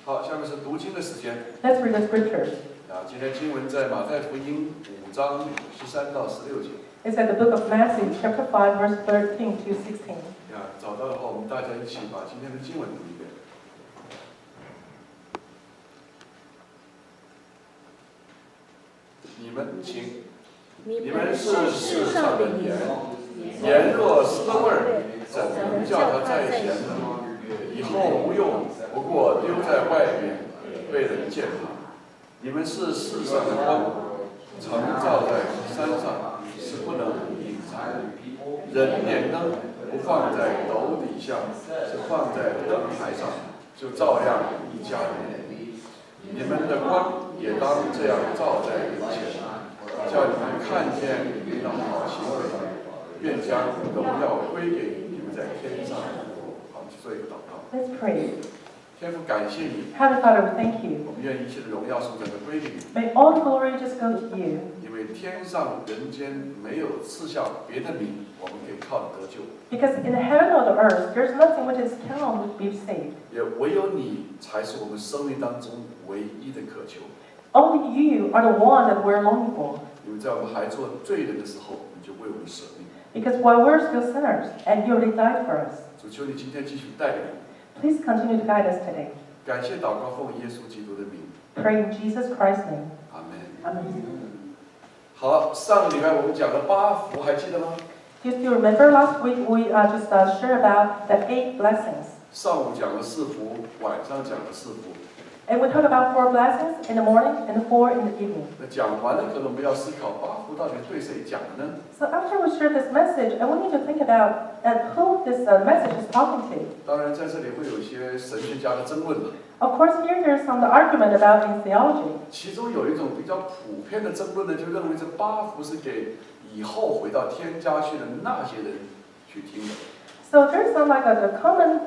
好，下面是读经的时间。 Let's read the scriptures. 今天经文在马太福音5章13到16节。 It's at the book of Matthew, chapter 5, verse 13 to 16. 找到的话，我们大家一起把今天的经文读一遍。你们请，你们是世上的盐，盐若失了味儿，怎能叫它再咸呢？以后无用，不过丢在外面，被人践踏。你们是世上的光，常照在山上，是不能隐藏的。人点灯不放在斗底下，是放在灯台上，就照亮一家人。你们的光也当这样照在人前，叫你们看见你们的好行为，愿将荣耀归给你们在天上。好，去做一个祷告。Let's pray. 天父，感谢你。 Heavenly Father, we thank you. 我们愿一切的荣耀颂赞都归给你。 May all glory just go to you. 因为天上人间没有赐下别的名，我们可以靠着得救。 Because in the heaven or the earth, there's nothing which is count would be saved. 也唯有你才是我们生命当中唯一的渴求。 Only you are the one that we're longing for. 因为在我们还做罪人的时候，你就为我们舍命。 Because while we're still sinners, and you already died for us. 主，求你今天继续带领我们。 Please continue to guide us today. 感谢祷告，奉耶稣基督的名。 Pray in Jesus Christ's name. 阿门。 Amen. 好，上个礼拜我们讲了8福，还记得吗？ Do you still remember last week we just shared about the 8 blessings? 上午讲了4福，晚上讲了4福。 And we talked about 4 blessings in the morning and 4 in the evening. 那讲完了，可能我们要思考8福到底对谁讲的呢？ So after we shared this message, and we need to think about who this message is talking to. 当然，在这里会有一些神学家的争论了。 Of course, here there's some argument about in theology. 其中有一种比较普遍的争论呢，就认为这8福是给以后回到天家去的那些人去听的。 So there's some like a common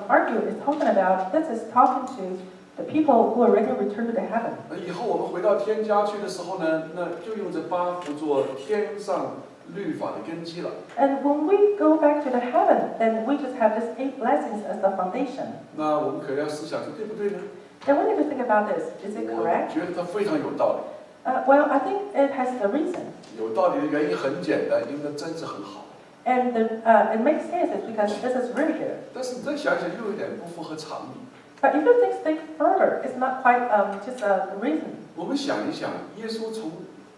argument is talking about this is talking to the people who already returned to the heaven. 那以后我们回到天家去的时候呢，那就用这8福做天上律法的根基了。 And when we go back to the heaven, then we just have these 8 blessings as the foundation. 那我们可能要思想说，对不对呢？ Then we need to think about this. Is it 我 correct? 觉得它非常有道理。 Well, I think it has a reason. 有道理的原因很简单，因为它真是很好。 And it makes sense is because this is really good. 但是你再想想，又有点不符合常理。 But if you think further, it's not quite just a reason. 我们想一想，耶稣从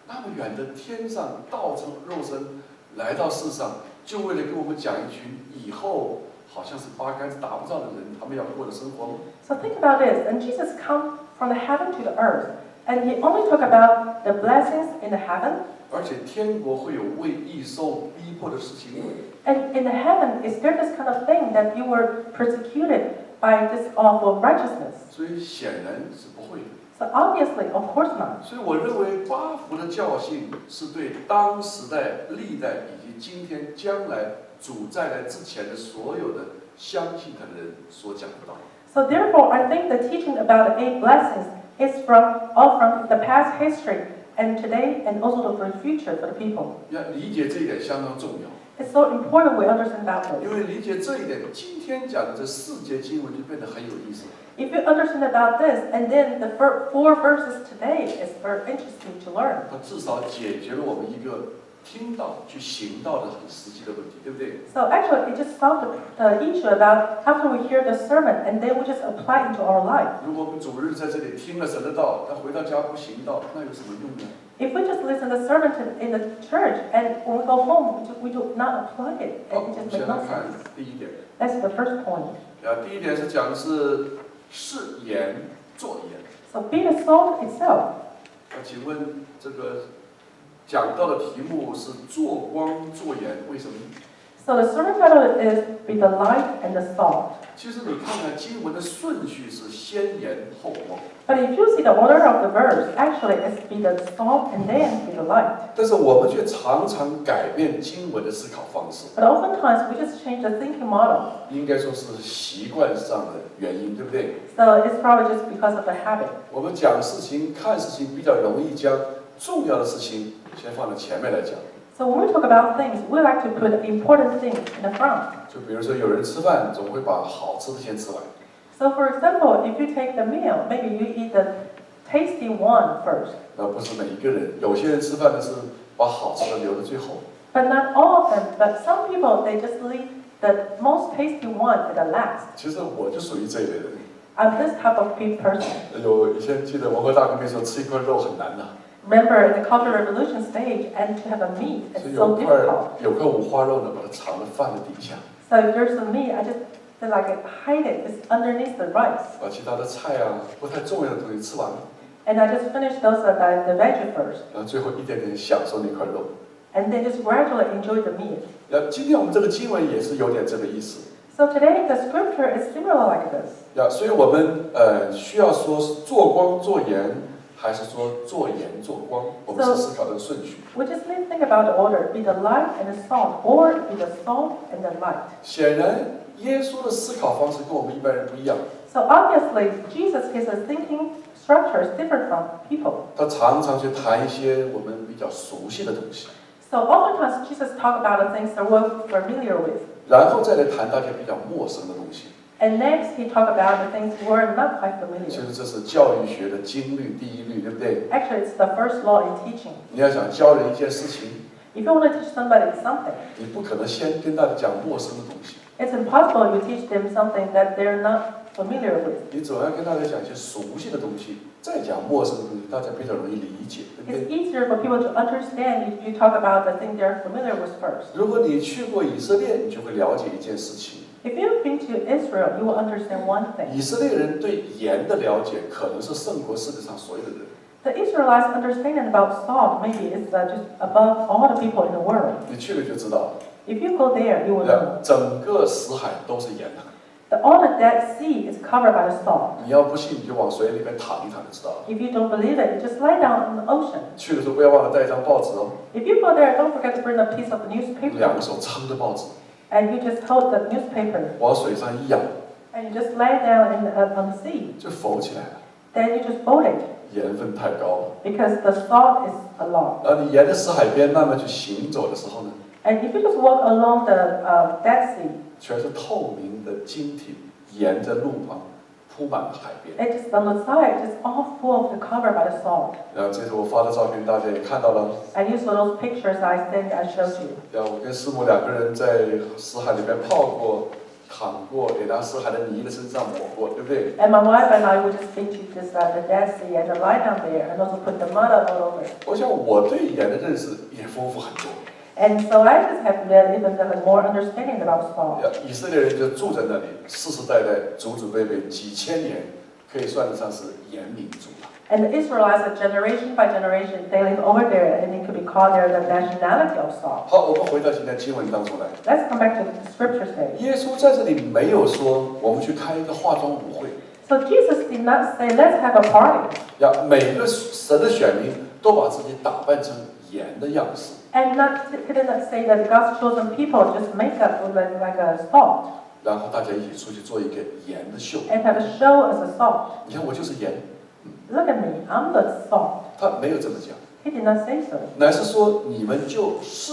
那么远的天上道成肉身来到世上，就为了跟我们讲一群以后好像是八竿子打不着的人，他们要过的生活吗？ So think about this. And Jesus come from the heaven to the earth. And he only talk about the blessings in the heaven. 而且天国会有为义受逼迫的事情吗？ And in the heaven, is there this kind of thing that you were persecuted by this awful righteousness? 所以显然是不会的。 So obviously, of course not. 所以我认为8福的教训是对当时代、历代以及今天、将来主再来之前的所有的相信他的人所讲的道理。 So therefore, I think the teaching about the 8 blessings is all from the past history and today and also for the future for the people. 要理解这一点相当重要。 It's so important we understand about 因 this. 为理解这一点，今天讲的这4节经文就变得很有意思。 If you understand about this, and then the 4 verses today is very interesting to learn. 它至少解决了我们一个听到去行道的很实际的问题，对不对？ So actually, it just solved the issue about after we hear the sermon, and then we just apply it into our life. 如果我们主日在这里听了神的道，但回到家不行道，那有什么用呢？ If we just listen to the sermon in the church, and when we go home, we do not apply it, 好， and 我 it 们 just 先 makes 来 no 看 sense. 第一点。 That's the first point. 第一点是讲的是是盐做盐。 So be the salt itself. 请问这个讲到的题目是做光做盐，为什么？ So the sermon title is "Be the light and the salt." 其实你看看经文的顺序是先盐后光。 But if you see the order of the verse, actually it's "Be the salt" and then "Be the light." 但是我们却常常改变经文的思考方式。 But oftentimes we just change the thinking model. 应该说是习惯上的原因，对不对？ So it's probably just because of the habit. 我们讲事情、看事情比较容易将重要的事情先放在前面来讲。 So when we talk about things, we like to put important things in the front. 就比如说有人吃饭，总会把好吃的先吃完。So for example, if you take the meal, maybe you eat the tasty one first. 不是每一个人，有些人吃饭的是把好吃的留到最后。But not all of them. But some people, they just leave the most tasty one at the last. 其实我就属于这一类人。I'm this type of person. 以前记得文化大革命时候吃一块肉很难的。Remember in the Cultural Revolution stage, and to have a meat, it's so difficult. 有块五花肉呢，把它藏在饭的底下。So if there's some meat, I just like hide it. It's underneath the rice. 把其他的菜啊，不太重要的东西吃完了。And I just finish those the veggie first. 然后最后一点点享受那块肉。And then just gradually enjoy the meat. 今天我们这个经文也是有点这个意思。So today the scripture is similar like this. 所以我们需要说做光做盐，还是说做盐做光？我们是思考这个顺序。We just need to think about the order: be the light and the salt, or be the salt and the light. 显然，耶稣的思考方式跟我们一般人不一样。So obviously, Jesus his thinking structure is different from people. 他常常去谈一些我们比较熟悉的东西。So oftentimes Jesus talk about the things that we're familiar with. 然后再来谈大家比较陌生的东西。And next he talk about the things we're not quite familiar. 其实这是教育学的经律第一律，对不对？ Actually, it's the first law in teaching. 你要想教人一件事情， If you want to teach somebody something, 你不可能先跟大家讲陌生的东西。 it's impossible you teach them something that they're not familiar with. 你总要跟大家讲一些熟悉的东西，再讲陌生的东西，大家比较容易理解，对不 It's 对？ easier for people to understand if you talk about the thing they're familiar with first. 如果你去过以色列，你就会了解一件事情。 If you've been to Israel, you will understand one thing. 以色列人对盐的了解，可能是胜过世界上所有的人。 The Israelites' understanding about salt maybe is just above all the people in the world. 你去了就知道了。 If you go there, you will know. 整个死海都是盐的。 All the Dead Sea is covered by the salt. 你要不信，你就往水里面躺一躺就知道了。 If you don't believe it, you just lie down in the ocean. 去的时候不要忘了带一张报纸哦。 If you go there, don't forget to bring a piece of newspaper. 两个手撑着报纸， And you just hold the newspaper. 往水上一仰， And you just lay down on the sea. 就浮起来了。 Then you just fold it. 盐分太高了。 Because the salt is a lot. 然后你沿着死海边慢慢去行走的时候呢， And if you just walk along the Dead Sea, 全是透明的晶体，沿着路旁铺满了海边。 it is on the side, just all full of the cover by the salt. 然后这是我发的照片，大家也看到了。 And you saw those pictures I think I showed you. 然后我跟师母两个人在死海里面泡过、躺过，给他死海的泥在身上抹过，对不对？ And my wife and I would just been to this the Dead Sea and lie down there and also put the mud all over. 我想我对盐的认识也丰富很多。 And so I just have even more understanding about salt. 以色列人就住在那里，世世代代、祖祖辈辈几千年，可以算得上是盐民族了。 And the Israelites, generation by generation, they live over there, and it could be called the nationality of salt. 好，我们回到今天经文当中来。 Let's come back to the scriptures today. 耶稣在这里没有说我们去开一个化妆舞会， So Jesus did not say, let's have a party. 每个神的选民都把自己打扮成盐的样式。 And he did not say that God's chosen people just make up like a salt 然后大家一起出去做一个盐的秀。 and have a show as a salt. 你看我就是盐， Look at me, I'm the salt. 他没有这么讲， He did not say so. 乃是说你们就是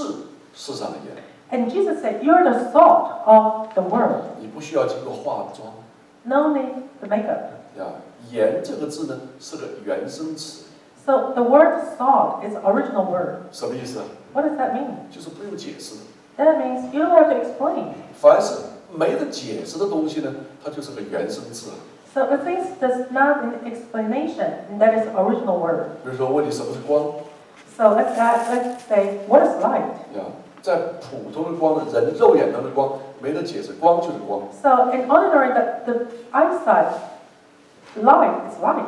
世上的盐， And Jesus said, you're the salt of the world. 你不需要经过化妆。 No need to make up. 盐这个字呢是个原生词， So the word salt is original word. 什么意思啊？ What does that mean? 就是不用解释的。 That means you don't have to explain. 凡是没得解释的东西呢，它就是个原生字。 So the things does not need explanation, and that is original word. 比如说问你什么是光， So let's say, what is light? 在普通的光呢，人肉眼中的光没得解释，光就是光。 So in ordinary, the eyesight, light is light.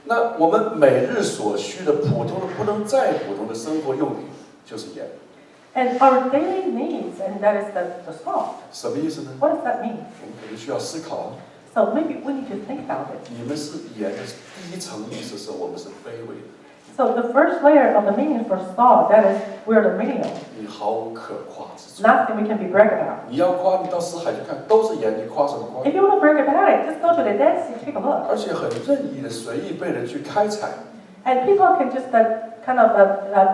那我们每日所需的普通的不能再普通的生活用品就是盐。 And our daily needs, and that is the salt. 什么意思呢？ What does that mean? 我们可能需要思考。 So maybe we need to think about it. 你们是盐的第一层意思是我们是卑微的。 So the first layer of the meaning for salt, that is, we're the menial. 你毫无可夸之处。 Nothing we can be brag about. 你要夸，你到死海去看，都是盐，你夸什么夸？ If you want to brag about it, just go to the Dead Sea, take a look. 而且很任意的、随意被人去开采， And people can just kind of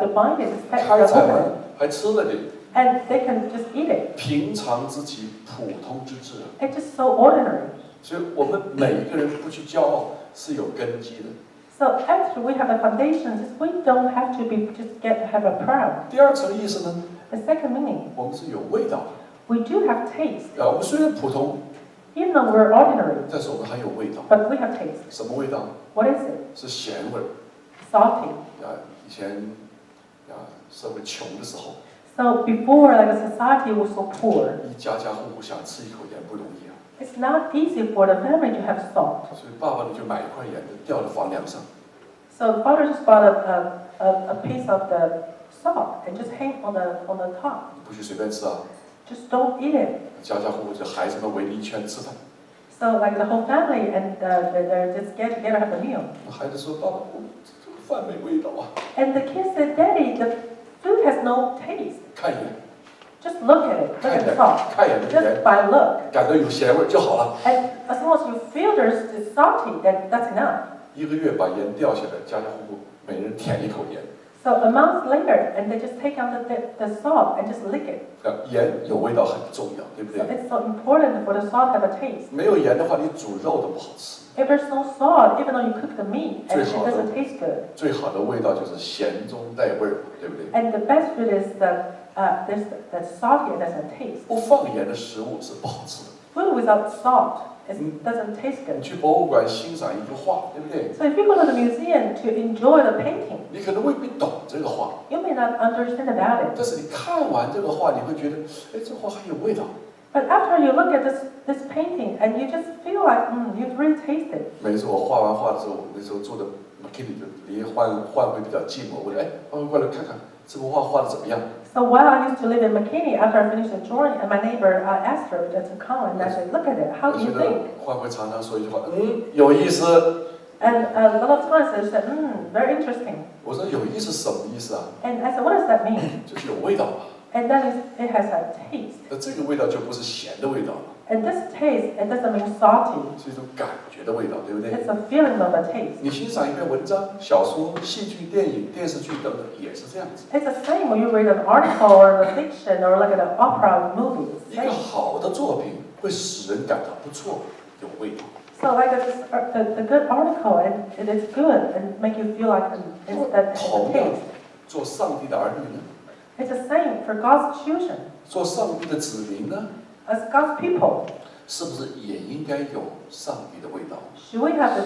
divide it, just 开采 open 完 it, 还吃了点， and they can just eat it. 平常之极，普通之至。 It's just so ordinary. 所以我们每一个人不去骄傲是有根基的。So after we have the foundations, we don't have to be just have a proud. 第二层意思呢？ The second meaning, 我们是有味道的。we do have taste. 我们虽然普通， Even though we're ordinary, 但是我们还有味道。 but we have taste. 什么味道？ What is it? 是咸味儿。Salty. 以前社会穷的时候， So before, like a society was so poor, 一家家户户想吃一口盐不容易啊。 it's not easy for the family to have salt. 所以爸爸呢就买一块盐，就吊在房梁上。 So the father just bought a piece of the salt and just hang on the top. 不许随便吃啊！ Just don't eat it. 家家户户就孩子们围了一圈吃饭。 So like the whole family and they just get together have a meal. 孩子说：“爸爸，这个饭没味道啊。” And the kids said, "Daddy, the food has no taste. 看一眼， Just look at it. Look 看一 at the 眼， salt. 看一眼这个 Just 盐， by look. 感到有咸味就好了。 And as long as you feel there's salty, that's enough." 1个月把盐掉下来，家家户户每人舔一口盐。 So a month later, and they just take out the salt and just lick it. 盐有味道很重要，对不 So 对？ it's so important for the salt to have a taste. 没有盐的话，你煮肉都不好吃。 If there's no salt, even though you cook the meat, and it 最好的- doesn't taste good. 最好的味道就是咸中带味儿，对不对？ And the best food is there's salty and there's a taste. 不放盐的食物是不好吃的。 Food without salt doesn't taste 你 good. 去博物馆欣赏一幅画，对不对？ So if you go to the museum to enjoy the painting, 你可能未必懂这个画， you may not understand about it. 但是你看完这个画，你会觉得，哎，这画很有味道。 But after you look at this painting and you just feel like, you've really tasted. 每次我画完画的时候，我那时候住的 McKinney 就离换会比较近，我问，哎，过来看看这幅画画的怎么样？ So while I used to live in McKinney, after I finished the drawing, and my neighbor asked her to come and I said, look at it, how 我 do 觉 you 得 think? 换会常常说一句话，有意思。 And a lot of times they said, very interesting. 我说有意思是什么意思啊？ And I said, what does that mean? 就是有味道嘛。 And that is, it has a taste. 那这个味道就不是咸的味道了， And this taste, it doesn't mean salty. 是一种感觉的味道，对不对？ It's a feeling of a taste. 你欣赏一篇文章、小说、戏剧、电影、电视剧等等，也是这样子。 It's the same when you read an article or a fiction or like an opera movie. 一个好的作品会使人感到不错，有味道。 So like the good article, and it is good and make you feel like it's that it's a 同样 taste. 做上帝的儿女呢， It's the same for God's children. 做上帝的子民呢， As God's people, 是不是也应该有上帝的味道？ should we have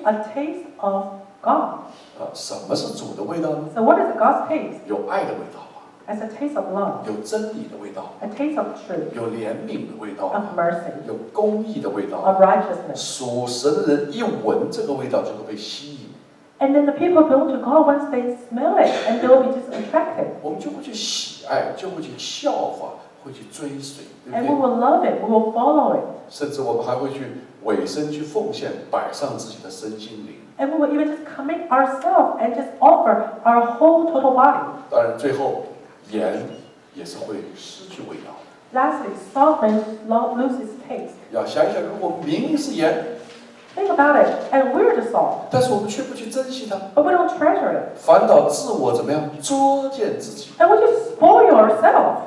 a taste of God? 什么是主的味道呢？ So what is God's taste? 有爱的味道， As a taste of love, 有真理的味道， a taste of truth, 有怜悯的味道， of mercy, 有公义的味道。 of righteousness. 属神的人一闻这个味道，就会被吸引， And then the people belong to God once they smell it, and they will be just attracted. 我们就会去喜爱，就会去效法，会去追随，对 And 不 we 对？ will love it, we will follow it. 甚至我们还会去委身去奉献，摆上自己的身心灵。 And we will even just commit ourselves and just offer our whole total body. 当然，最后盐也是会失去味道的。 Lastly, salt may lose its taste. 要想一想，如果明明是盐， Think about it, and we're the salt, 但是我们却不去珍惜它， but we don't treasure it. 反倒自我怎么样作践自己。 And we just spoil ourselves.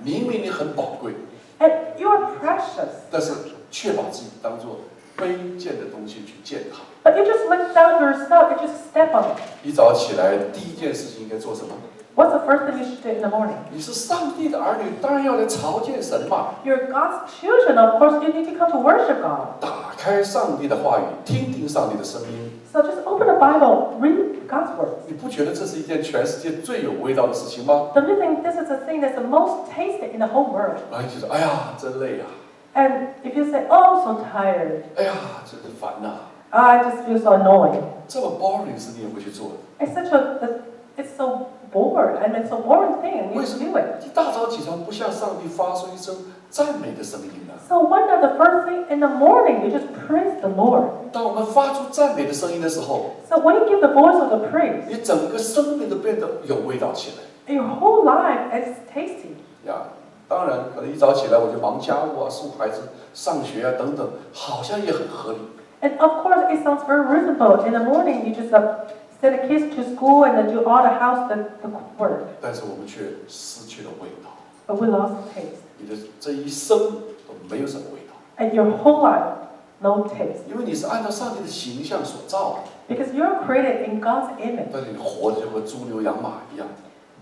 明明你很宝贵， And you are precious, 但是却把自己当作卑贱的东西去践踏。 but you just look down yourself and just step on it. 一早起来，第一件事情应该做什么？ What's the first thing you should do in the morning? 你是上帝的儿女，当然要来朝见神嘛。 You're God's children, of course you need to come to worship God. 打开上帝的话语，听听上帝的声音。 So just open the Bible, read God's words. 你不觉得这是一件全世界最有味道的事情吗？ Don't you think this is the thing that's the most tasty in the whole world? 然后你就说：“哎呀，真累啊！ And if you say, oh, I'm so tired, 哎呀，真是烦呐、 I just feel so annoying. 这么 boring 是你也会去做的。 It's so bored. I mean, it's a boring thing, and you 为什 do 么 it. 一大早起床不向上帝发出一声赞美的声音呢？ So why not the first thing in the morning, you just praise the Lord? 当我们发出赞美的声音的时候， So when you give the voice of the praise, 你整个生命都变得有味道起来。 your whole life is tasty. 呀，当然，可能一早起来我就忙家务啊，送孩子上学啊等等，好像也很合理。 And of course, it sounds very reasonable. In the morning, you just send the kids to school and then do all the house the work. 但是我们却失去了味道， But we lost the taste. 你的这一生都没有什么味道。 And your whole life no taste. 因为你是按照上帝的形象所造的。Because you're created in God's image. 但是你活着就和猪牛羊马一样，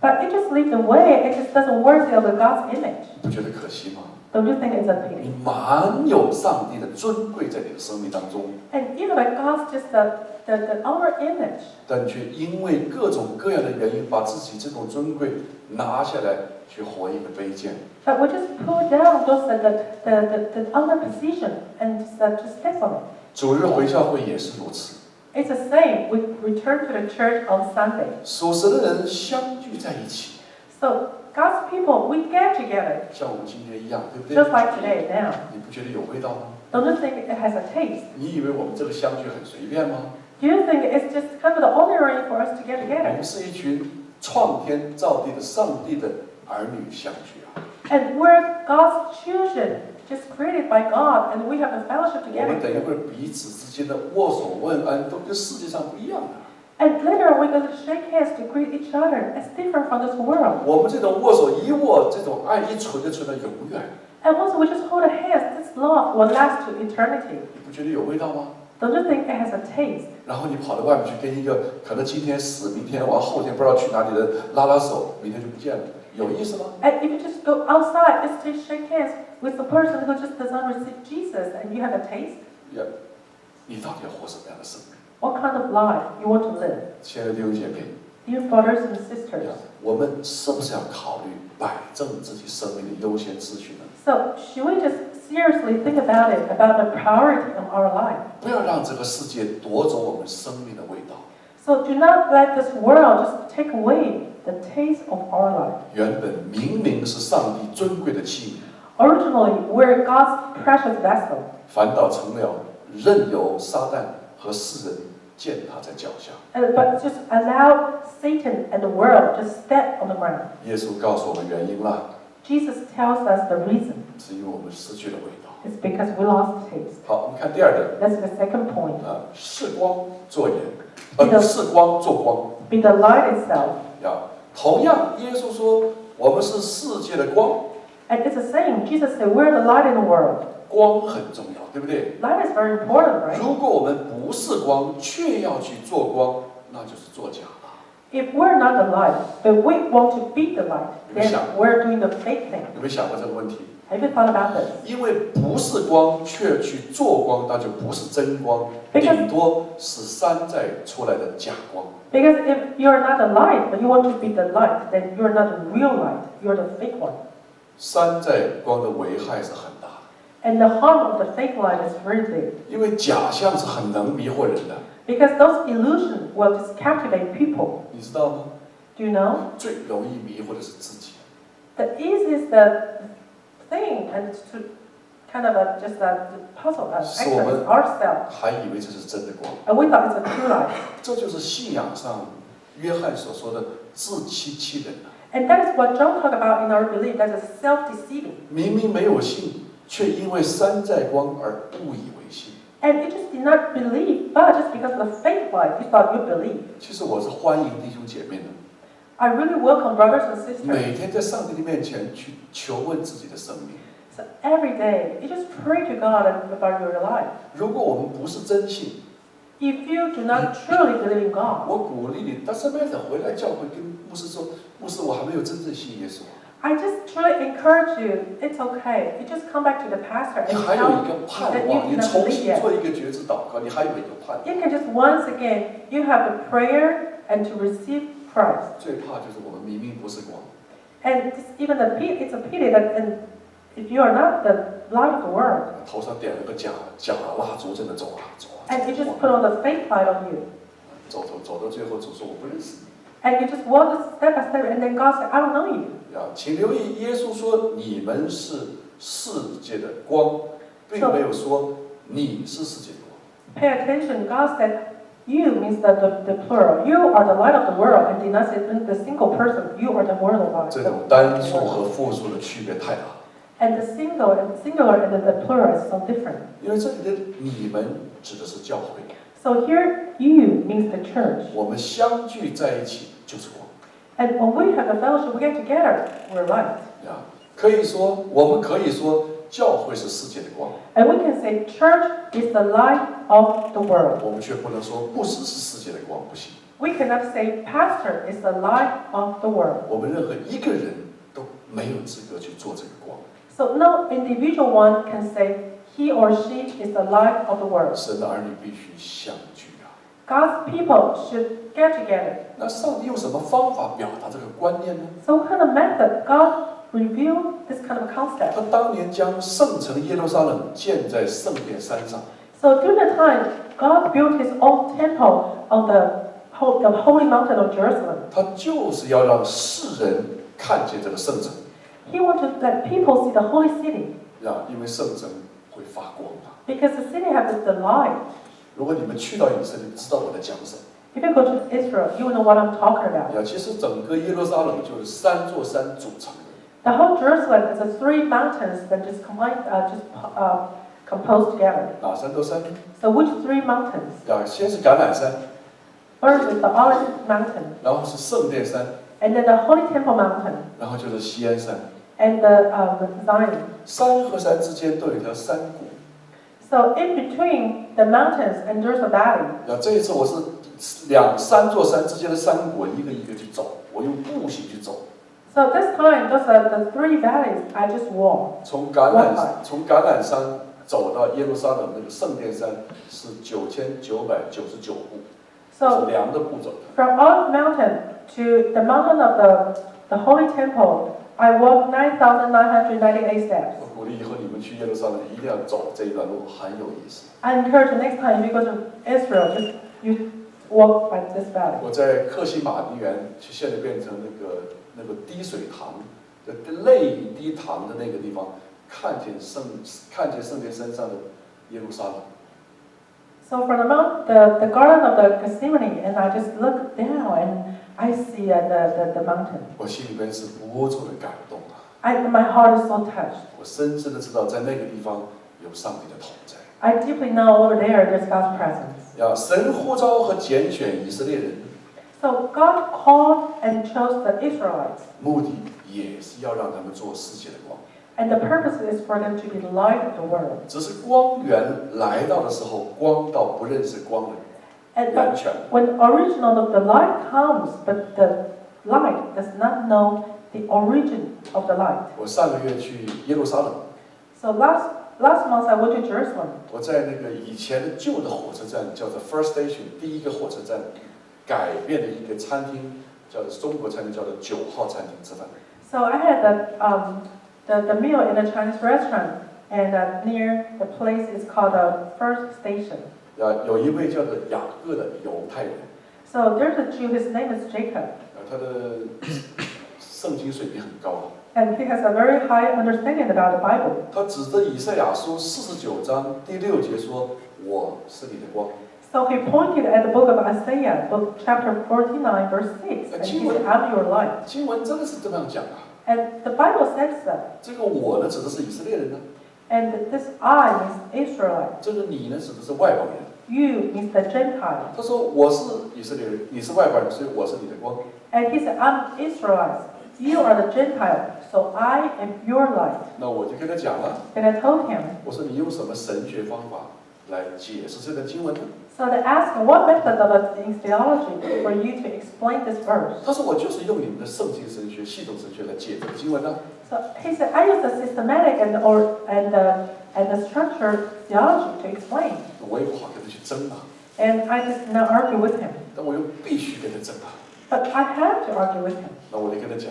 But it just lived away, it just doesn't worthy of God's image. 你不觉得可惜吗？ Don't you think it's a 你 pity? 满有上帝的尊贵在你的生命当中， And even like God's just our image. 但却因为各种各样的原因，把自己这种尊贵拿下来，去活一个卑贱。 But we just pull down those the other position and just step on it. 主日回教会也是如此， It's the same. We return to the church on Sunday. 属神的人相聚在一起， So God's people, we get together, 像我们今天一样，对不对？ just like today now. 你不觉得有味道吗？ Don't you think it has a taste? 你以为我们这个相聚很随便吗？ Do you think it's just kind of the ordinary for us to get 我 together? 们是一群创天造地的上帝的儿女相聚啊！ And we're God's children, just created by God, and we have a fellowship 我们 together. 等一会儿彼此之间的握手问安，都跟世界上不一样的。 And later we're going to shake hands to greet each other. It's different from this world. 我们这种握手一握，这种爱一存就存到永远， And once we just hold hands, this love will last to eternity. 你不觉得有味道吗？ Don't you think it has a taste? 然后你跑到外面去跟一个可能今天死，明天完后天不知道去哪里的拉拉手，明天就不见了，有意思吗？ And if you just go outside, just to shake hands with the person who just doesn't receive Jesus, and you have a taste, 你到底要活什么样的生命？ what kind of life you want to live? 亲爱的弟兄姐妹， Dear brothers and sisters, 我们是不是要考虑摆正自己生命的优先秩序呢？ so should we just seriously think about it, about the priority of our life? 不要让这个世界夺走我们生命的味道。 So do not let this world just take away the taste of our life. 原本明明是上帝尊贵的器皿， Originally, we're God's precious vessel, 反倒成了任由撒旦和世人践踏在脚下。 but just allow Satan and the world just step on the ground. 耶稣告诉我们原因啦， Jesus tells us the reason. 是因为我们失去了味道。 It's because we lost taste. 好，我们看第二点 That's the second point. 是光做盐，是光做光。 Be the light itself. 同样，耶稣说我们是世界的光， And it's the same. Jesus said, we're the light in the world. 光很重要，对不对？ Light is very important, right? 如果我们不是光，却要去做光，那就是作假了。 If we're not the light, but we want to be the light, then we're doing the fake thing. 有没有想过这个问题？ Have you thought about this? 因为不是光却去做光，那就不是真光，顶多是山寨出来的假光。 Because if you're not the light, but you want to be the light, then you're not the real light. You're the fake one. 山寨光的危害是很大的， And the harm of the fake light is very big. 因为假象是很能迷惑人的， Because those illusions will just captivate people. 你知道吗？ Do you know? 最容易迷惑的是自己。 The easiest thing and to kind of just puzzle us, 是我们 actually, ourselves. 还以为这是真的光， And we thought it's a true light. 这就是信仰上约翰所说的自欺欺人了。 And that is what John talked about in our belief, that is self-deceiving. 明明没有信，却因为山寨光而误以为信。 And you just did not believe, but just because of the fake light, you thought you believed. 其实我是欢迎弟兄姐妹的， I really welcome brothers and sisters. 每天在上帝的面前去求问自己的生命。 So every day, you just pray to God about your life. 如果我们不是真信， If you do not truly believe in God, 我鼓励你，到什么样子回来教会跟牧师说，牧师，我还没有真正信耶稣。 I just truly encourage you, it's okay. You just come back to the pastor 你 and 还有 tell 一个 him 盼 that 望， you 你 do not 重 believe 新 yet. 做一个决志祷告，你还有一个盼望。 You can just once again, you have the prayer and to receive Christ. 最怕就是我们明明不是光， And it's it's a pity that if you are not the light of the world, 头上点了个假蜡烛，真的走啊走啊， and you just put on the fake light on you, 走到最后，主说我不认识你。 and you just walk step by step, and then God said, I don't know you. 请留意，耶稣说你们是世界的光，并没有说你是世界的光。 Pay attention. God said, you means the plural. You are the light of the world, and did not say the single person. You are the world of light. 这种单数和复数的区别太大了。 And the singular and the plural is so different. 因为这里的你们指的是教会， So here, you means the church. 我们相聚在一起就是光。 And when we have a fellowship, we get together, we're light. 可以说，我们可以说，教会是世界的光。 And we can say church is the light of the world. 我们却不能说牧师是世界的光，不行。 We cannot say pastor is the light of the world. 我们任何一个人都没有资格去做这个光。 So no individual one can say he or she is the light of the world. 神的儿女必须相聚啊！ God's people should get together. 那上帝用什么方法表达这个观念呢？ So what kind of method God revealed this kind of concept? 他当年将圣城耶路撒冷建在圣殿山上， So during the time, God built His own temple on the holy mountain of Jerusalem. 他就是要让世人看见这个圣城 He wanted that people see the holy city 啊，因为圣城会发光啊。 because the city has the light. 如果你们去到以色列，知道我在讲什么。 If you go to Israel, you will know what I'm talking about. 其实整个耶路撒冷就是3座山组成的。 The whole Jerusalem is the 3 mountains that just composed together. 哪3座山呢？ So which 3 mountains? 先是橄榄山， First is the Olive Mountain, 然后是圣殿山， and then the Holy Temple Mountain, 然后就是锡安山。 and the Zion. 山和山之间都有一条山谷。 So in between the mountains and there's a valley. 这一次我是3座山之间的山谷，一个一个去走，我用步行去走。 So this time, those are the 3 valleys I just walked. 从橄榄山走到耶路撒冷那个圣殿山是9999步，是 So 量的步走的。 from Olive Mountain to the mountain of the Holy Temple, I walked 9,998 steps. 我鼓励以后你们去耶路撒冷一定要走这一段路，很有意思。 I encourage you next time if you go to Israel, just you walk by this valley. 我在克西马尼园，现在变成那个滴水塘，泪滴塘的那个地方，看见圣殿山上的耶路撒冷。 So from the garden of the Gethsemane, and I just look down and I see the mountain. 我心里边是无主的感动啊！ My heart is so touched. 我深深的知道，在那个地方有上帝的同在。 I deeply know over there there's God's presence. 神呼召和拣选以色列人， So God called and chose the Israelites, 目的也是要让他们做世界的光。 and the purpose is for them to be the light of the world. 只是光源来到的时候，光到不认识光的 And 源 but 泉。 when original of the light comes, but the light does not know the origin of the light. 我上个月去耶路撒冷， So last month I went to Jerusalem. 我在那个以前的旧的火车站，叫做 First Station 第一个火车站，改变的一个餐厅，叫做中国餐厅，叫做9号餐厅吃饭。 So I had the meal in a Chinese restaurant, and near the place is called the First Station. 有一位叫做雅各的犹太人， So there's a Jew, his name is Jacob, 他的圣经水平很高。 and he has a very high understanding about the Bible. 他指着以赛亚书49章第6节说：“我是你的光。” So he pointed at the book of Isaiah, book chapter 49, verse 6, and he said, "I'm your light." 经文真的是这样讲啊。 And the Bible says that. 这个我呢，指的是以色列人呢； And this I means Israelite. 这个你呢，指的是外邦人。 You means the Gentile. 他说：“我是以色列人，你是外邦人，所以我是你的光。” And he said, "I'm Israelite. You are the Gentile, so I am your light." 那我就跟他讲了， And I told him. 我说：“你用什么神学方法来解释这段经文呢 So they asked him, "What methodology theology for you to explain this verse?" 他说：“我就是用你们的圣经神学、系统神学来解这个经文呢。 So he said, "I use the systematic and the structured theology to explain." 我也不好跟他去争啊， And I just did not argue with him. 但我又必须跟他争啊。 But I had to argue with him. 那我就跟他讲，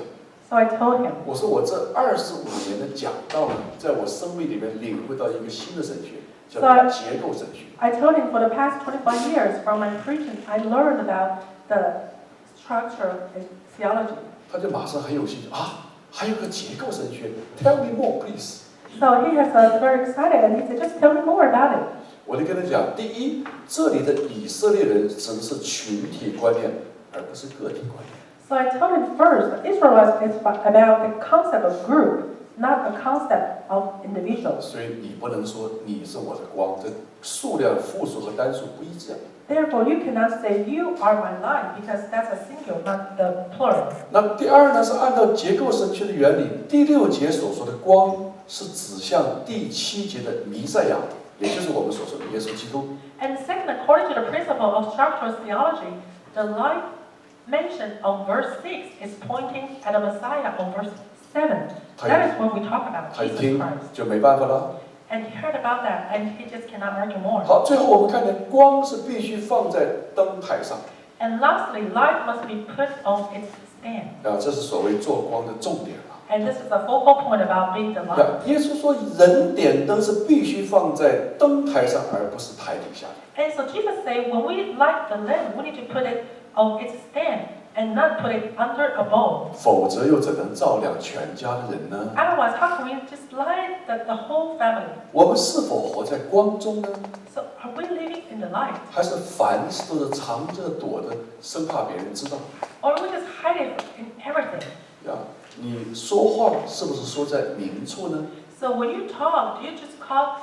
So I told him. 我说我这25年的讲道呢，在我生命里面领会到一个新的神学，叫做结构神学。 I told him for the past 25 years from my preaching, I learned about the structure of theology. 他就马上很有兴趣啊，还有个结构神学 ，Tell me more, please。 So he has very excited and he said, "Just tell me more about it." 我就跟他讲，第一，这里的以色列人指的是群体观念，而不是个体观念。 So I told him first, Israelites is about the concept of group, not a concept of individuals. 所以你不能说你是我的光，这数量复数和单数不一致。 Therefore, you cannot say you are my light because that's a singular, not the plural. 那第二呢，是按照结构神学的原理，第6节所说的光是指向第7节的弥赛亚，也就是我们所说的耶稣基督。And second, according to the principle of structural theology, the light mentioned on verse 6 is pointing at the Messiah on verse 7. That is what we talk about, 他一 Jesus 听 Christ. 就没办法了。 And he heard about that, and he just cannot argue more. 好，最后我们看见光是必须放在灯台上。 And lastly, light must be put on its stand. 这是所谓做光的重点了。 And this is the focal point about being the light. 耶稣说，人点灯是必须放在灯台上，而不是台底下的。 And so Jesus said, when we light the lamp, we need to put it on its stand and not put it under a bowl. 否则又怎能照亮全家的人呢？ Otherwise, how can we just light the whole family? 我们是否活在光中呢？ So are we living in the light? 还是凡事都是藏着躲着，生怕别人知道？ Or we just hide it in everything? 你说话是不是说在明处呢？ So when you talk, do you just talk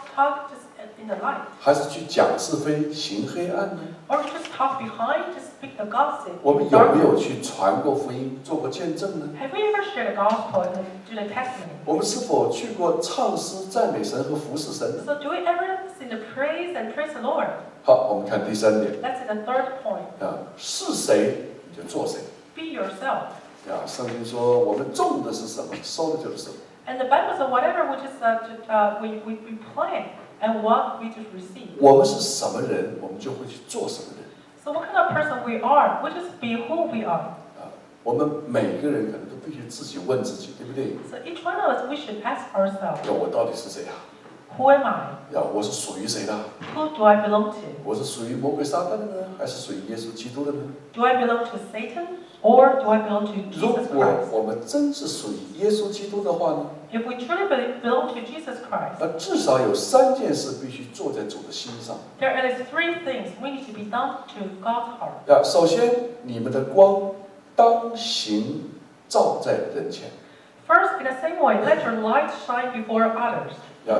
just in the light? 还是去讲是非、行黑暗呢？ Or you just talk behind, just speak the gossip? 我们有没有去传过福音、做过见证呢？ Have we ever shared the gospel and do the testimony? 我们是否去过唱诗、赞美神和服侍神呢？ So do we ever sing the praise and praise the Lord? 好，我们看第3点。 That's the third point. 是谁你就做谁。 Be yourself. 圣经说我们种的是什么，收的就是什么。 And the Bible says whatever we just we plant and what we just receive. 我们是什么人，我们就会去做什么人。 So what kind of person we are, we just be who we are. 我们每个人可能都必须自己问自己，对不对？ So each one of us, we should ask ourselves, 我到底是谁啊？ who am I? 我是属于谁的？ Who do I belong to? 我是属于魔鬼撒旦的呢，还是属于耶稣基督的呢？ Do I belong to Satan or do I belong to 如 Jesus 果 Christ? 我们真是属于耶稣基督的话呢？ If we truly belong to Jesus Christ, 至少有3件事必须做在主的心上。 there are at least 3 things we need to be done to God's heart. 首先，你们的光当行照在人前。 First, in the same way, let your light shine before others.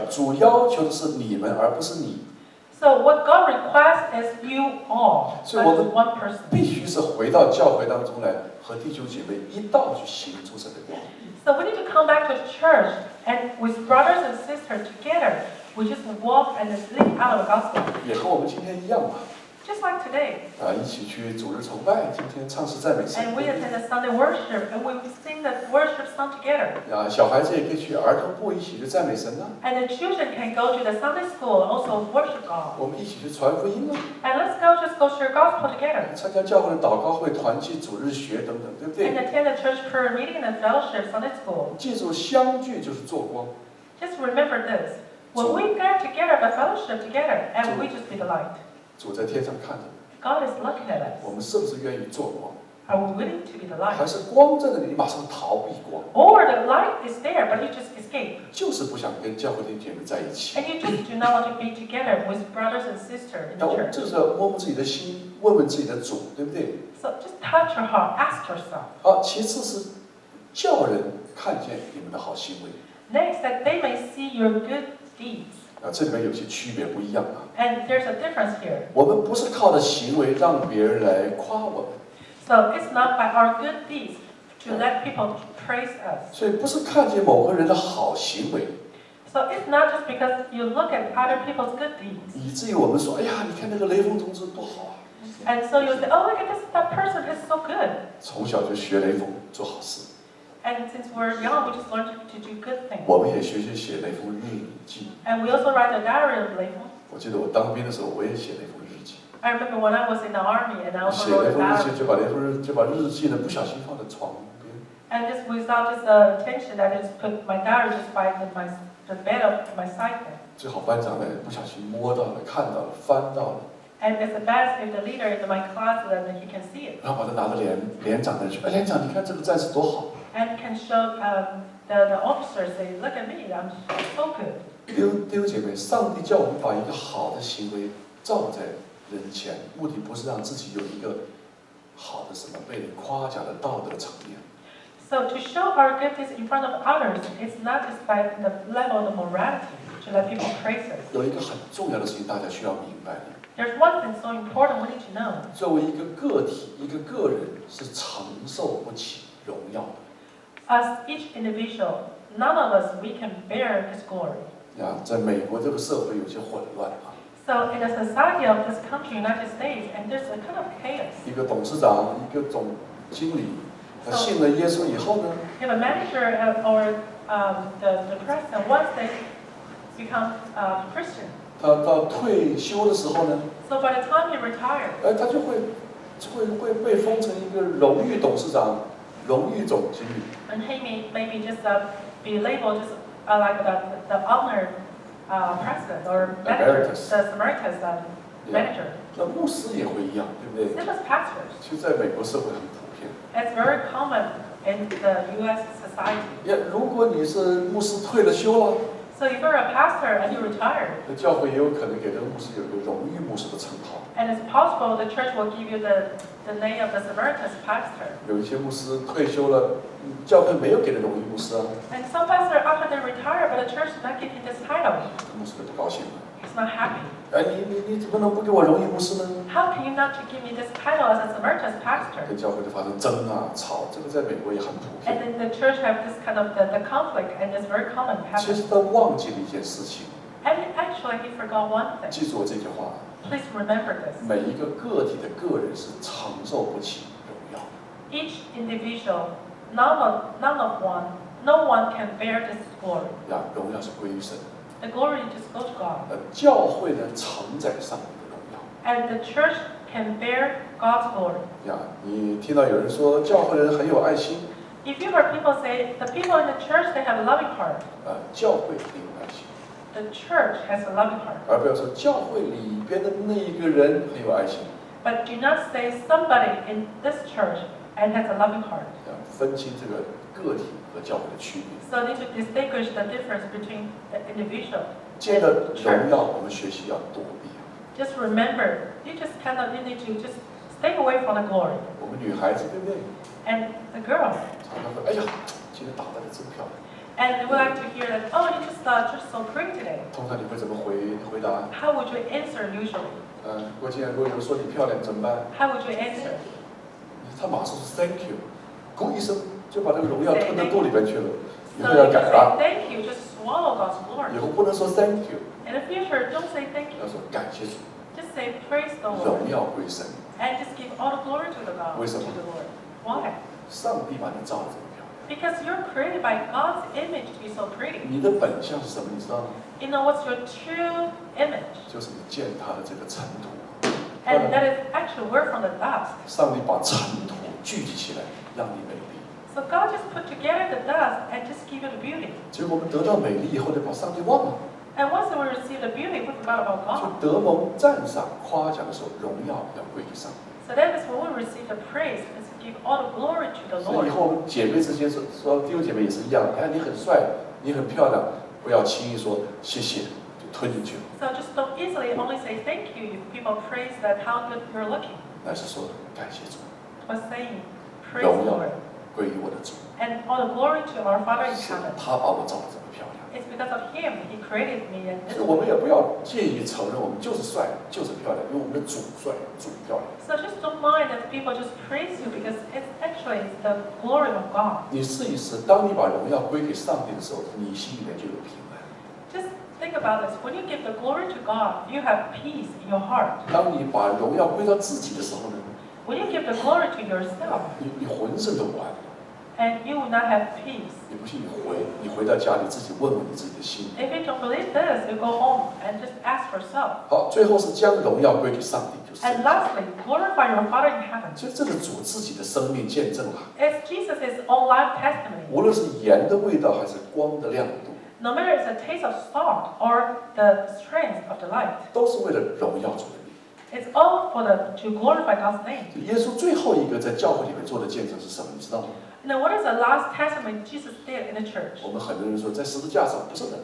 主要求的是你们，而不是你。 So what God requests is you all, 所以我 not 们 just one person. 必须是回到教会当中来，和弟兄姐妹一道去行出神的光。 So we need to come back to the church and with brothers and sisters together, we just walk and live out of the gospel. 也和我们今天一样嘛。 Just like today. 一起去主日崇拜，今天唱诗赞美神。 And we attend the Sunday worship and we sing the worship song together. 小孩子也可以去儿童部一起去赞美神啊。 And the children can go to the Sunday school and also worship God. 我们一起去传福音啊。 And let's just go share gospel together. 参加教会的祷告会、团契、主日学等等，对不 And 对？ attend the church prayer meeting and fellowship Sunday school. 记住，相聚就是做光。 Just remember this. When we get together, the fellowship together, and we just be the light. 主在天上看着， God is looking at us. 我们是不是愿意做光？ Are we willing to be the 还 light? 是光在那里，你马上逃避光？ Or the light is there, but you just escape. 就是不想跟教会的姐妹在一起。 And you just do not want to be together with brothers and sisters in 那 the 我们 church. 这个时候摸摸自己的心，问问自己的主，对不对？ So just touch your heart, ask yourself. 好，其次是叫人看见你们的好行为。 Next, that they may see your good deeds. 这里面有些区别不一样啊。 And there's a difference here. 我们不是靠着行为让别人来夸我们， So it's not by our good deeds to let people praise us. 所以不是看见某个人的好行为， So it's not just because you look at other people's good deeds. 以至于我们说，哎呀，你看那个雷锋同志多好啊， And so you say, oh, look at this, that person is so good. 从小就学雷锋做好事。 And since we're young, we just learn to do good things. 我们也学写雷锋日记。 And we also write a diary of Leifung. 我记得我当兵的时候，我也写雷锋日记。 I remember when I was in the army and I 写 also wrote 雷 a 锋日 diary. 记就把日记呢不小心放在床边。 And just without just attention, I just put my diary just by the bed of my side there. 最好班长呢不小心摸到了、看到了、翻到了， And it's the best if the leader in my class that he can see it 然后把它拿到连长那去。哎，连长，你看这个战士多好。 and can show the officers say, look at me, I'm so good. 弟兄姐妹，上帝叫我们把一个好的行为照在人前，目的不是让自己有一个好的什么被人夸奖的道德层面。 So to show our gifts in front of others, it's not just by the level of the morality to let people praise us. 有一个很重要的事情，大家需要明白的。 There's one thing so important we need to know. 作为一个个体、一个个人，是承受不起荣耀的。 As each individual, none of us we can bear His glory. 在美国这个社会有些混乱啊。So in the society of this country, United States, and there's a kind of chaos. 一个董事长，一个总经理，他信了耶稣以后呢 If a manager or the president, once they become Christian, 他到退休的时候呢 so by the time he retires, 他就会被封成一个荣誉董事长、荣誉总经理。and he may maybe just be labeled just like the honored president or manager, the emeritus manager. 那牧师也会一样，对不对？ Same as pastors. 其实在美国社会很普遍。 It's very common in the U.S. society. 如果你是牧师退了休了， So if you're a pastor and you retire, 那教会也有可能给这个牧师有一个荣誉牧师的称号。 and it's possible the church will give you the name of the emeritus pastor. 有一些牧师退休了，教会没有给的荣誉牧师啊， And some pastor after they retire, but the church is not giving this title. 牧师就不高兴了。 He's not happy. 你怎么能不给我荣誉牧师呢？ How can you not to give me this title as a emeritus pastor? 跟教会就发生争啊、吵，这个在美国也很普 And 遍。 then the church have this kind of the conflict, and it's very common 其 happening. 实他忘记了一件事情， And actually, he forgot one thing. 记住我这句话： Please remember this. 每一个个体的个人是承受不起荣耀。 Each individual, no one can bear this glory. 荣耀是归于神。 The glory just goes to God. 教会呢承载上帝的荣耀。 And the church can bear God's glory. 你听到有人说教会的人很有爱心， If you heard people say, the people in the church, they have a loving heart. 教会很有爱心， The church has a loving heart. 而不要说教会里边的那一个人很有爱心。 But do not say somebody in this church and has a loving heart. 分清这个个体和教会的区别。 So need to distinguish the difference between the individual 见了 and 荣 church. 耀，我们学习要躲避。 Just remember, you need to just stay away from the glory. 我们女孩子对不对？ And the girl. 常常会，哎呀，今天打扮的真漂亮。 And we like to hear that, oh, you just so pretty today. 通常你会怎么回答？ How would you answer usually? 我今天如果有人说你漂亮怎么办？ How would you answer? 他马上说 Thank you，咕一声就把这个荣耀吞到肚里边去了。以 So 后要 if 改 you 了， say thank you, just swallow God's glory. 以后不能说 Thank you， In the future, don't say thank 要 you. 说感谢主， Just say praise the 荣 Lord. 耀归神。 And just give all the glory to the God, to 为什么？ the Lord. Why? 上帝把你造得这么漂亮， Because you're created by God's image to be so pretty. 你的本相是什么？你知道吗？ You know what's your true image? 就是你践踏的这个尘土。 And that is actually we're from the dust. 上帝把尘土聚集起来，让你美丽。 So God just put together the dust and just give you the beauty. 结果我们得到美丽以后，就把上帝忘了。 And once we receive the beauty, we forgot about 就 God. 得蒙赞赏、夸奖的时候，荣耀要归给上帝。 So that is when we receive the praise, is to give all the glory to the 所以以 Lord. 后我们姐妹之间说弟兄姐妹也是一样，哎，你很帅，你很漂亮，不要轻易说谢谢，就吞进去了。 So just don't easily only say thank you if people praise that how good you're looking. 乃是说感谢主， But saying praise 荣 the 耀 Lord. 归于我的主， And all the glory to our Father in 是 heaven. 他把我造得这么漂亮。 It's because of Him He created me and 所 this 以我们 way. 也不要介意承认我们就是帅，就是漂亮，因为我们的主帅，主漂亮。 So just don't mind that people just praise you because it's actually the glory of God. 你试一试，当你把荣耀归给上帝的时候，你心里面就有平安。 Just think about this. When you give the glory to God, you have peace in your heart. 当你把荣耀归到自己的时候呢， When you give the glory to yourself, 你浑身都不安。 and you will not have peace. 你不信你回到家里自己问问你自己的心。 If you don't believe this, you go home and just ask for yourself. 好，最后是将荣耀归给上帝，就是。 And lastly, glorify your Father in heaven. 这是主自己的生命见证啊。 It's Jesus' own life testimony. 无论是盐的味道还是光的亮度， No matter it's a taste of salt or the strength of the light, 都是为了荣耀主的名。 it's all to glorify God's name. 耶稣最后一个在教会里面做的见证是什么？你知道吗？ Now, what is the last testimony Jesus did in the church? 我们很多人说在十字架上，不是的。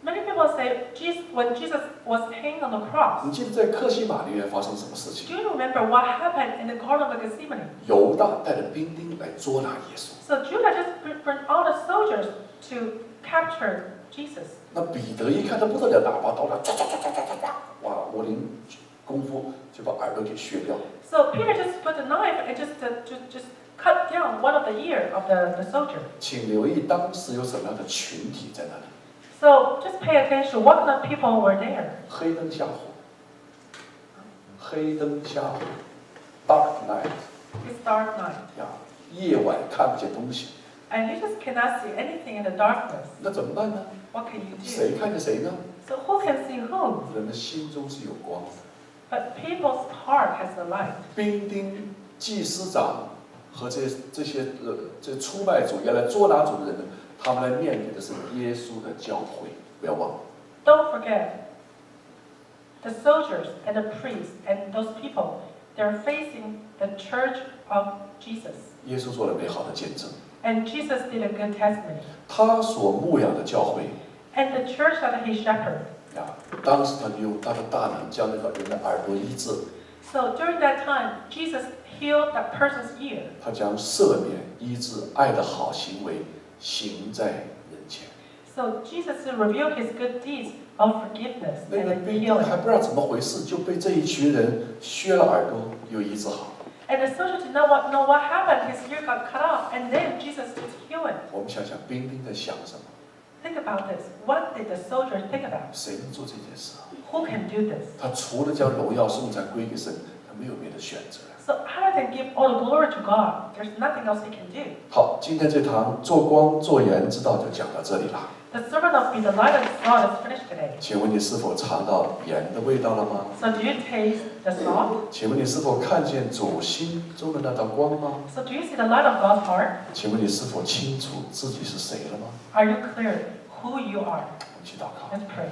Many people say when Jesus was hanged on the cross. 你记得在克西马里面发生什么事 Do 情？ you remember what happened in the Garden of Gethsemane? 犹大带着兵丁来捉拿耶稣。 So Judah just brought all the soldiers to capture Jesus. 那彼得一看他不得了，拿把刀来，哇，武林功夫就把耳朵给削掉。So Peter just put a knife and just cut down one of the ear of the soldier. 请留意当时有什么样的群体在那里。So just pay attention. What kind of people were there? 黑灯瞎火，黑灯瞎火 ，dark night。 It's dark night. 呀，夜晚看不见东西。 And you just cannot see anything in the darkness. 那怎么办呢？ What can you do? 谁看见谁呢？ So who can see whom? 人的心中是有光的。 But people's heart has the light. 兵丁、祭司长和这些出卖主、原来捉拿主的人呢，他们来面对的是耶稣的教会，不要忘了。 Don't forget, the soldiers and the priests and those people, they're facing the church of Jesus. 耶稣做了美好的见证。 And Jesus did a good testimony. 他所牧养的教会 And the church that he shepherded. 呀，当时他就用他的大能将那个人的耳朵医治， So during that time, Jesus healed that person's ear. 他将赦免、医治、爱的好行为行在人前。 So Jesus revealed his good deeds of forgiveness 那个 and 兵丁 healing. 还不知道怎么回事，就被这一群人削了耳朵，又医治好。 And the soldier did not know what happened. His ear got cut off, and then Jesus just healed it. 我们想想，兵丁在想什么？ Think about this. What did the soldier think about? 谁能做这件事啊？ Who can do this? 他除了将荣耀颂赞归给神，他没有别的选择。 So other than give all the glory to God, there's nothing else he can do. 好，今天这堂做光做盐之道就讲到这里了。 The servant of Be the light of the world is finished today. 请问你是否尝到盐的味道了吗？ So do you taste the salt? 请问你是否看见主心中的那道光吗？ So do you see the light of God's heart? 请问你是否清楚自己是谁了吗？ Are you clear who you are? 我们去祷告。 Let's pray.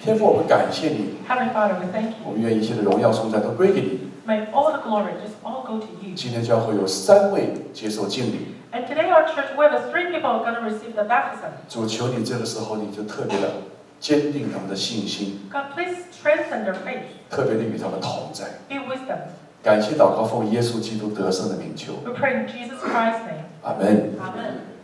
天父，我们感谢你， Heavenly Father, we thank 我 you. 们愿一切的荣耀颂赞都归给你。 May all the glory just all go to you. 今天教会有3位接受敬礼， And today our church, we have 3 people who are going to receive the baptism. 主求你这个时候你就特别的坚定他们的信心， God, please strengthen their faith. 特别的与他们同在。 Be with them. 感谢祷告奉耶稣基督得胜的名求， We pray in Jesus Christ's name. 阿门。 Amen.